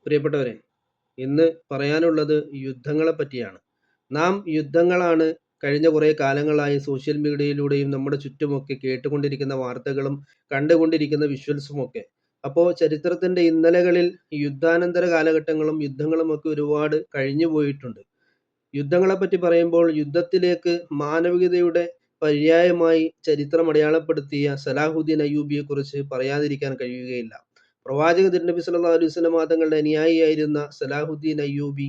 പ്രിയപ്പെട്ടവരെ, ഇന്ന് പറയാനുള്ളത് യുദ്ധങ്ങളെ പറ്റിയാണ്. നാം യുദ്ധങ്ങളാണ് കഴിഞ്ഞ കുറേ കാലങ്ങളായി സോഷ്യൽ മീഡിയയിലൂടെയും നമ്മുടെ ചുറ്റുമൊക്കെ കേട്ടുകൊണ്ടിരിക്കുന്ന വാർത്തകളും കണ്ടുകൊണ്ടിരിക്കുന്ന വിഷ്വൽസുമൊക്കെ. അപ്പോൾ ചരിത്രത്തിന്റെ ഇന്നലകളിൽ യുദ്ധാനന്തര കാലഘട്ടങ്ങളും യുദ്ധങ്ങളുമൊക്കെ ഒരുപാട് കഴിഞ്ഞു പോയിട്ടുണ്ട്. യുദ്ധങ്ങളെപ്പറ്റി പറയുമ്പോൾ യുദ്ധത്തിലേക്ക് മാനവികതയുടെ പര്യായമായി ചരിത്രം അടയാളപ്പെടുത്തിയ സലാഹുദ്ദീൻ അയ്യൂബിയെക്കുറിച്ച് പറയാതിരിക്കാൻ കഴിയുകയില്ല. പ്രവാചക തിരുനബി സല്ലല്ലാഹു അലൈഹി വസല്ലം തങ്ങളുടെ അനുയായിയായിരുന്ന സലാഹുദ്ദീൻ അയ്യൂബി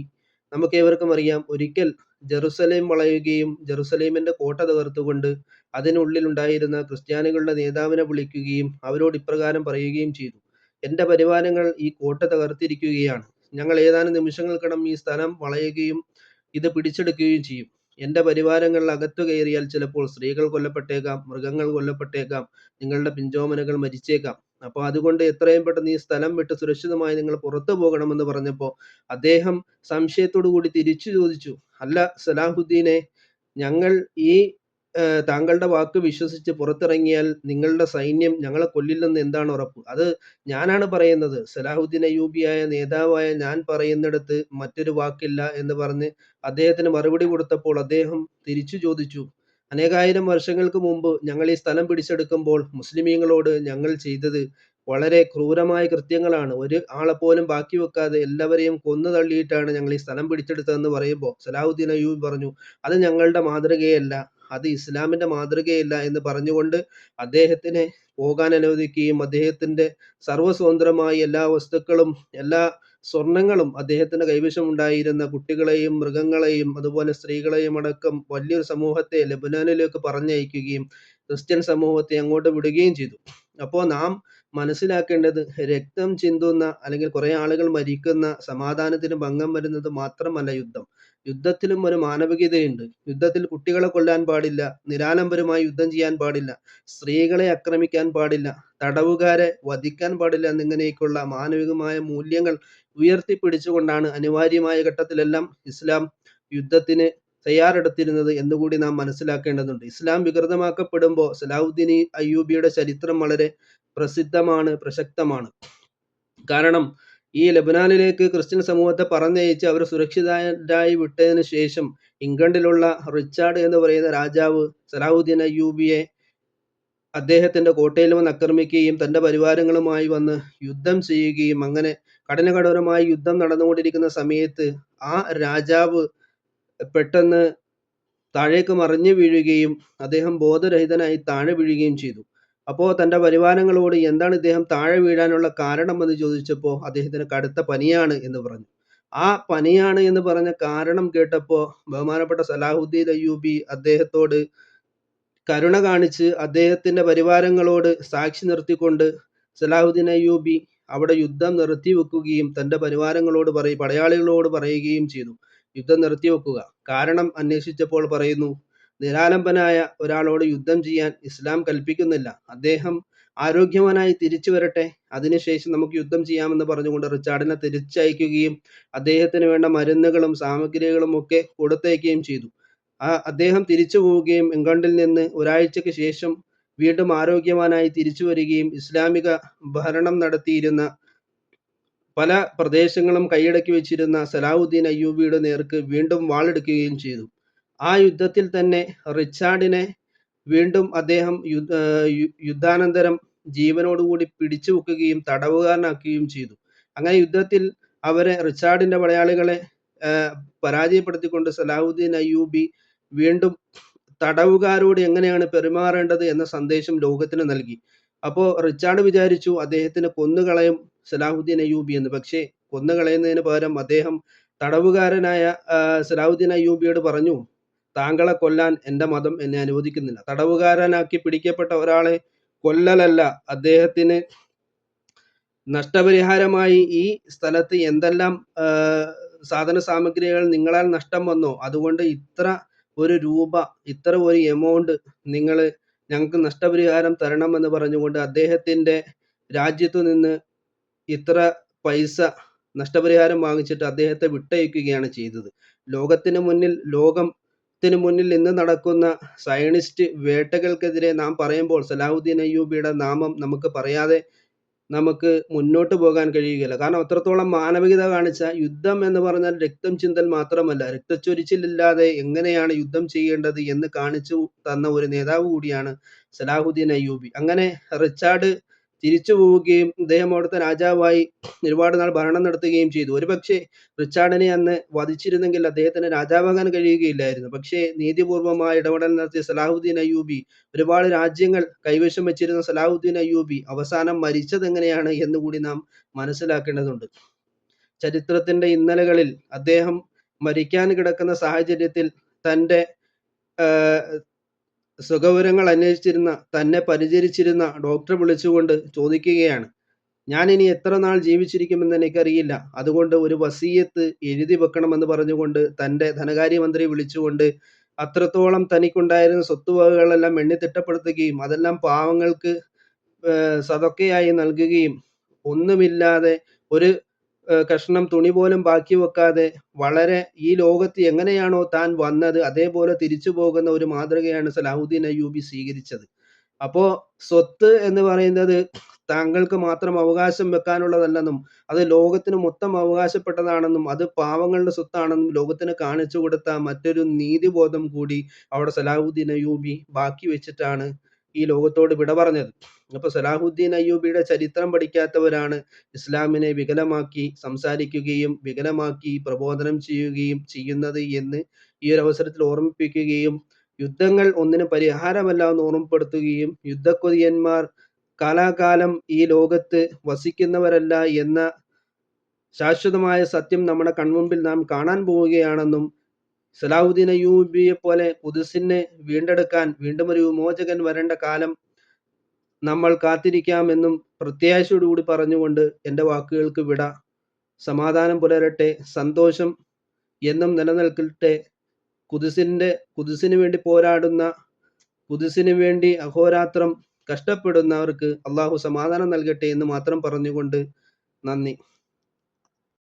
നമുക്കേവർക്കും അറിയാം, ഒരിക്കൽ ജെറുസലേം വളയുകയും ജെറുസലേമിന്റെ കോട്ട തകർത്തുകൊണ്ട് അതിനുള്ളിലുണ്ടായിരുന്ന ക്രിസ്ത്യാനികളുടെ നേതാവിനെ വിളിക്കുകയും അവരോട് ഇപ്രകാരം പറയുകയും ചെയ്തു: എൻ്റെ പരിവാരങ്ങൾ ഈ കോട്ട തകർത്തിരിക്കുകയാണ്. ഞങ്ങൾ ഏതാനും നിമിഷങ്ങൾക്കകം ഈ സ്ഥലം വളയുകയും ഇത് പിടിച്ചെടുക്കുകയും ചെയ്യും. എൻ്റെ പരിവാരങ്ങൾ അകത്തു കയറിയാൽ ചിലപ്പോൾ സ്ത്രീകൾ കൊല്ലപ്പെട്ടേക്കാം, മൃഗങ്ങൾ കൊല്ലപ്പെട്ടേക്കാം, നിങ്ങളുടെ പിഞ്ചോമനകൾ മരിച്ചേക്കാം. അപ്പോൾ അതുകൊണ്ട് എത്രയും പെട്ടെന്ന് ഈ സ്ഥലം വിട്ട് സുരക്ഷിതമായി നിങ്ങൾ പുറത്തു പോകണമെന്ന് പറഞ്ഞപ്പോൾ അദ്ദേഹം സംശയത്തോടു കൂടി തിരിച്ചു ചോദിച്ചു: അല്ല സലാഹുദ്ദീനെ, ഞങ്ങൾ ഈ താങ്കളുടെ വാക്ക് വിശ്വസിച്ച് പുറത്തിറങ്ങിയാൽ നിങ്ങളുടെ സൈന്യം ഞങ്ങളെ കൊല്ലില്ലെന്ന് എന്താണ് ഉറപ്പ്? അത് ഞാനാണ് പറയുന്നത്. സലാഹുദ്ദീൻ അയ്യൂബിയായ നേതാവായ ഞാൻ പറയുന്നിടത്ത് മറ്റൊരു വാക്കില്ല എന്ന് പറഞ്ഞ് അദ്ദേഹത്തിന് മറുപടി കൊടുത്തപ്പോൾ അദ്ദേഹം തിരിച്ചു ചോദിച്ചു: അനേകായിരം വർഷങ്ങൾക്ക് മുമ്പ് ഞങ്ങൾ ഈ സ്ഥലം പിടിച്ചെടുക്കുമ്പോൾ മുസ്ലിമീങ്ങളോട് ഞങ്ങൾ ചെയ്തത് വളരെ ക്രൂരമായ കൃത്യങ്ങളാണ്. ഒരു ആളെപ്പോലും ബാക്കി വെക്കാതെ എല്ലാവരെയും കൊന്നു തള്ളിയിട്ടാണ് ഞങ്ങൾ ഈ സ്ഥലം പിടിച്ചെടുത്തതെന്ന് പറയുമ്പോൾ സലാഹുദ്ദീൻ അയ്യൂബി പറഞ്ഞു: അത് ഞങ്ങളുടെ മാതൃകയല്ല, അത് ഇസ്ലാമിന്റെ മാതൃകയല്ല എന്ന് പറഞ്ഞുകൊണ്ട് അദ്ദേഹത്തിനെ പോകാൻ അനുവദിക്കുകയും അദ്ദേഹത്തിന്റെ സർവ്വസ്വതന്ത്രമായി എല്ലാ വസ്തുക്കളും എല്ലാ സ്വർണങ്ങളും അദ്ദേഹത്തിന്റെ കൈവശം ഉണ്ടായിരുന്ന കുട്ടികളെയും മൃഗങ്ങളെയും അതുപോലെ സ്ത്രീകളെയും അടക്കം വലിയൊരു സമൂഹത്തെ ലെബനാനിലേക്ക് പറഞ്ഞയക്കുകയും ക്രിസ്ത്യൻ സമൂഹത്തെ അങ്ങോട്ട് വിടുകയും ചെയ്തു. അപ്പോൾ നാം മനസ്സിലാക്കേണ്ടത്, രക്തം ചിന്തുന്ന അല്ലെങ്കിൽ കുറെ ആളുകൾ മരിക്കുന്ന, സമാധാനത്തിന് ഭംഗം വരുന്നത് മാത്രമല്ല യുദ്ധം. യുദ്ധത്തിലും ഒരു മാനവികതയുണ്ട്. യുദ്ധത്തിൽ കുട്ടികളെ കൊല്ലാൻ പാടില്ല, നിരാലംബരമായി യുദ്ധം ചെയ്യാൻ പാടില്ല, സ്ത്രീകളെ ആക്രമിക്കാൻ പാടില്ല, തടവുകാരെ വധിക്കാൻ പാടില്ല എന്നിങ്ങനെയൊക്കെയുള്ള മാനവികമായ മൂല്യങ്ങൾ ഉയർത്തിപ്പിടിച്ചുകൊണ്ടാണ് അനിവാര്യമായ ഘട്ടത്തിലെല്ലാം ഇസ്ലാം യുദ്ധത്തിന് തയ്യാറെടുത്തിരുന്നത് എന്നുകൂടി നാം മനസ്സിലാക്കേണ്ടതുണ്ട്. ഇസ്ലാം വികൃതമാക്കപ്പെടുമ്പോൾ സലാഹുദ്ദീൻ അയ്യൂബിയുടെ ചരിത്രം വളരെ പ്രസിദ്ധമാണ്, പ്രസക്തമാണ്. കാരണം ഈ ലെബനാനിലേക്ക് ക്രിസ്ത്യൻ സമൂഹത്തെ പറഞ്ഞയച്ച് അവർ സുരക്ഷിതരായി വിട്ടതിന് ശേഷം ഇംഗ്ലണ്ടിലുള്ള റിച്ചാർഡ് എന്ന് പറയുന്ന രാജാവ് സലാഹുദ്ദീൻ അയ്യൂബിയെ അദ്ദേഹത്തിന്റെ കോട്ടയിൽ വന്ന് ആക്രമിക്കുകയും തന്റെ പരിവാരങ്ങളുമായി വന്ന് യുദ്ധം ചെയ്യുകയും അങ്ങനെ കഠിനകഠോരമായി യുദ്ധം നടന്നുകൊണ്ടിരിക്കുന്ന സമയത്ത് ആ രാജാവ് പെട്ടെന്ന് താഴേക്ക് മറിഞ്ഞു വീഴുകയും അദ്ദേഹം ബോധരഹിതനായി താഴെ വീഴുകയും ചെയ്തു. അപ്പോൾ തന്റെ പരിവാരങ്ങളോട് എന്താണ് ഇദ്ദേഹം താഴെ വീഴാനുള്ള കാരണം എന്ന് ചോദിച്ചപ്പോൾ അദ്ദേഹത്തിന് കടുത്ത പനിയാണ് എന്ന് പറഞ്ഞു. ആ പനിയാണ് എന്ന് പറഞ്ഞ കാരണം കേട്ടപ്പോൾ ബഹുമാനപ്പെട്ട സലാഹുദ്ദീൻ അയ്യൂബി അദ്ദേഹത്തോട് കരുണ കാണിച്ച് അദ്ദേഹത്തിന്റെ പരിവാരങ്ങളോട് സാക്ഷി നിർത്തിക്കൊണ്ട് സലാഹുദ്ദീൻ അയ്യൂബി അവിടെ യുദ്ധം നിർത്തിവെക്കുകയും തന്റെ പരിവാരങ്ങളോട് പടയാളികളോട് പറയുകയും ചെയ്തു: യുദ്ധം നിർത്തിവെക്കുക. കാരണം അന്വേഷിച്ചപ്പോൾ പറയുന്നു, നിരാലംബനായ ഒരാളോട് യുദ്ധം ചെയ്യാൻ ഇസ്ലാം കൽപ്പിക്കുന്നില്ല. അദ്ദേഹം ആരോഗ്യവാനായി തിരിച്ചു വരട്ടെ, അതിനുശേഷം നമുക്ക് യുദ്ധം ചെയ്യാമെന്ന് പറഞ്ഞുകൊണ്ട് റിച്ചാർഡിനെ തിരിച്ചയക്കുകയും അദ്ദേഹത്തിന് വേണ്ട മരുന്നുകളും സാമഗ്രികളും ഒക്കെ കൊടുത്തയക്കുകയും ചെയ്തു. അദ്ദേഹം തിരിച്ചു പോവുകയും ഇംഗ്ലണ്ടിൽ നിന്ന് ഒരാഴ്ചയ്ക്ക് ശേഷം വീണ്ടും ആരോഗ്യവാനായി തിരിച്ചു വരികയും ഇസ്ലാമിക ഭരണം നടത്തിയിരുന്ന പല പ്രദേശങ്ങളും കൈയടക്കി വെച്ചിരുന്ന സലാഹുദ്ദീൻ അയ്യൂബിയുടെ നേർക്ക് വീണ്ടും വാളെടുക്കുകയും ചെയ്തു. ആ യുദ്ധത്തിൽ തന്നെ റിച്ചാർഡിനെ വീണ്ടും അദ്ദേഹം യുദ്ധാനന്തരം ജീവനോടുകൂടി പിടിച്ചു വെക്കുകയും തടവുകാരനാക്കുകയും ചെയ്തു. അങ്ങനെ യുദ്ധത്തിൽ റിച്ചാർഡിന്റെ പടയാളികളെ പരാജയപ്പെടുത്തിക്കൊണ്ട് സലാഹുദ്ദീൻ അയ്യൂബി വീണ്ടും തടവുകാരോട് എങ്ങനെയാണ് പെരുമാറേണ്ടത് എന്ന സന്ദേശം ലോകത്തിന് നൽകി. അപ്പോൾ റിച്ചാർഡ് വിചാരിച്ചു അദ്ദേഹത്തിന് കൊന്നുകളയും സലാഹുദ്ദീൻ അയ്യൂബി എന്ന്. പക്ഷേ കൊന്നുകളയുന്നതിന് പകരം അദ്ദേഹം തടവുകാരനായ സലാഹുദ്ദീൻ അയ്യൂബിയോട് പറഞ്ഞു: താങ്കളെ കൊല്ലാൻ എൻ്റെ മതം എന്നെ അനുവദിക്കുന്നില്ല. തടവുകാരനാക്കി പിടിക്കപ്പെട്ട ഒരാളെ കൊല്ലലല്ല, അദ്ദേഹത്തിന് നഷ്ടപരിഹാരമായി ഈ സ്ഥലത്ത് എന്തെല്ലാം സാധന സാമഗ്രികൾ നിങ്ങളാൽ നഷ്ടം വന്നോ, അതുകൊണ്ട് ഇത്ര ഒരു രൂപ, ഇത്ര ഒരു എമൗണ്ട് നിങ്ങൾ ഞങ്ങൾക്ക് നഷ്ടപരിഹാരം തരണമെന്ന് പറഞ്ഞുകൊണ്ട് അദ്ദേഹത്തിന്റെ രാജ്യത്തു നിന്ന് ഇത്ര പൈസ നഷ്ടപരിഹാരം വാങ്ങിച്ചിട്ട് അദ്ദേഹത്തെ വിട്ടയക്കുകയാണ് ചെയ്തത്. ലോകത്തിന് മുന്നിൽ ഇന്ന് നടക്കുന്ന സയനിസ്റ്റ് വേട്ടകൾക്കെതിരെ നാം പറയുമ്പോൾ സലാഹുദ്ദീൻ അയ്യൂബിയുടെ നാമം നമുക്ക് പറയാതെ നമുക്ക് മുന്നോട്ട് പോകാൻ കഴിയുകയില്ല. കാരണം അത്രത്തോളം മാനവികത കാണിച്ച യുദ്ധം എന്ന് പറഞ്ഞാൽ രക്തം ചിന്തൽ മാത്രമല്ല, രക്തച്ചൊരിച്ചിലില്ലാതെ എങ്ങനെയാണ് യുദ്ധം ചെയ്യേണ്ടത് എന്ന് കാണിച്ചു തന്ന ഒരു നേതാവ് കൂടിയാണ് സലാഹുദ്ദീൻ അയ്യൂബി. അങ്ങനെ റിച്ചാർഡ് തിരിച്ചു പോവുകയും ഇദ്ദേഹം അവിടുത്തെ രാജാവായി ഒരുപാട് നാൾ ഭരണം നടത്തുകയും ചെയ്തു. ഒരുപക്ഷേ റിച്ചാർഡിനെ അന്ന് വധിച്ചിരുന്നെങ്കിൽ അദ്ദേഹത്തിന് രാജാവാകാൻ കഴിയുകയില്ലായിരുന്നു. പക്ഷേ നീതിപൂർവമായ ഇടപെടൽ നടത്തിയ സലാഹുദ്ദീൻ അയ്യൂബി, ഒരുപാട് രാജ്യങ്ങൾ കൈവശം വെച്ചിരുന്ന സലാഹുദ്ദീൻ അയ്യൂബി അവസാനം മരിച്ചത് എങ്ങനെയാണ് എന്ന് കൂടി നാം മനസ്സിലാക്കേണ്ടതുണ്ട്. ചരിത്രത്തിന്റെ ഇന്നലകളിൽ അദ്ദേഹം മരിക്കാൻ കിടക്കുന്ന സാഹചര്യത്തിൽ തൻ്റെ സുഖവിവരങ്ങൾ അന്വേഷിച്ചിരുന്ന, തന്നെ പരിചരിച്ചിരുന്ന ഡോക്ടറെ വിളിച്ചുകൊണ്ട് ചോദിക്കുകയാണ്, ഞാൻ ഇനി എത്ര നാൾ ജീവിച്ചിരിക്കുമെന്ന് എനിക്കറിയില്ല. അതുകൊണ്ട് ഒരു വസീയത്ത് എഴുതി വെക്കണമെന്ന് പറഞ്ഞുകൊണ്ട് തൻ്റെ ധനകാര്യമന്ത്രിയെ വിളിച്ചുകൊണ്ട് അത്രത്തോളം തനിക്കുണ്ടായിരുന്ന സ്വത്തുവകകളെല്ലാം എണ്ണിത്തിട്ടപ്പെടുത്തുകയും അതെല്ലാം പാവങ്ങൾക്ക് സദക്കയായി നൽകുകയും ഒന്നുമില്ലാതെ ഒരു കഷ്ണം തുണി പോലും ബാക്കി വെക്കാതെ വളരെ ഈ ലോകത്ത് എങ്ങനെയാണോ താൻ വന്നത് അതേപോലെ തിരിച്ചു പോകുന്ന ഒരു മാതൃകയാണ് സലാഹുദ്ദീൻ അയ്യൂബി സ്വീകരിച്ചത്. അപ്പോ സ്വത്ത് എന്ന് പറയുന്നത് താങ്കൾക്ക് മാത്രം അവകാശം വെക്കാനുള്ളതല്ലെന്നും അത് ലോകത്തിന് മൊത്തം അവകാശപ്പെട്ടതാണെന്നും അത് പാവങ്ങളുടെ സ്വത്താണെന്നും ലോകത്തിന് കാണിച്ചു കൊടുത്ത മറ്റൊരു നീതിബോധം കൂടി അവിടെ സലാഹുദ്ദീൻ അയ്യൂബി ബാക്കി വെച്ചിട്ടാണ് ഈ ലോകത്തോട് വിട പറഞ്ഞത്. അപ്പൊ സലാഹുദ്ദീൻ അയ്യൂബിയുടെ ചരിത്രം പഠിക്കാത്തവരാണ് ഇസ്ലാമിനെ വികലമാക്കി സംസാരിക്കുകയും വികലമാക്കി പ്രബോധനം ചെയ്യുകയും ചെയ്യുന്നത് എന്ന് ഈ ഒരു അവസരത്തിൽ ഓർമ്മിപ്പിക്കുകയും, യുദ്ധങ്ങൾ ഒന്നിനും പരിഹാരമല്ല എന്ന് ഓർമ്മപ്പെടുത്തുകയും, യുദ്ധക്കൊതിയന്മാർ കാലാകാലം ഈ ലോകത്ത് വസിക്കുന്നവരല്ല എന്ന ശാശ്വതമായ സത്യം നമ്മുടെ കൺമുമ്പിൽ നാം കാണാൻ പോവുകയാണെന്നും, സലാഹുദ്ദീൻ അയ്യൂബിയെ പോലെ ഖുദ്സിനെ വീണ്ടെടുക്കാൻ വീണ്ടും ഒരു വിമോചകൻ വരേണ്ട കാലം നമ്മൾ കാത്തിരിക്കാമെന്നും പ്രത്യാശയോടുകൂടി പറഞ്ഞുകൊണ്ട് എൻ്റെ വാക്കുകൾക്ക് വിട. സമാധാനം പുലരട്ടെ, സന്തോഷം എന്നും നിലനിൽക്കട്ടെ. ഖുദ്സിന് വേണ്ടി പോരാടുന്ന, ഖുദ്സിന് വേണ്ടി അഹോരാത്രം കഷ്ടപ്പെടുന്നവർക്ക് അള്ളാഹു സമാധാനം നൽകട്ടെ എന്ന് മാത്രം പറഞ്ഞുകൊണ്ട് നന്ദി.